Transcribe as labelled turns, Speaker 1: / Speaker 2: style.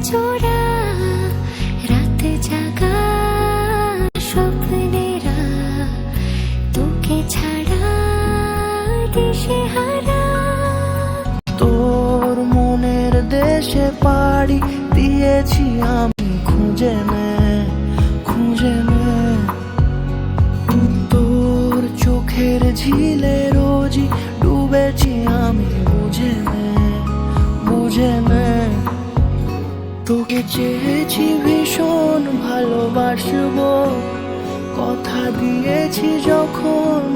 Speaker 1: চোরা রাত জাগা স্বপ্নেরা তোকে ছাড়া দিশেহারা।
Speaker 2: তোর মনের দেশে পাড়ি দিয়েছি আমি, খুঁজে নে খুঁজে নে। তোর চোখের ঝিলে রোজই ডুবেছি আমি, বুঝে নে বুঝে নে। তোকে চেয়েছি ভীষণ ভালোবাসবো, কথা দিয়েছি যখন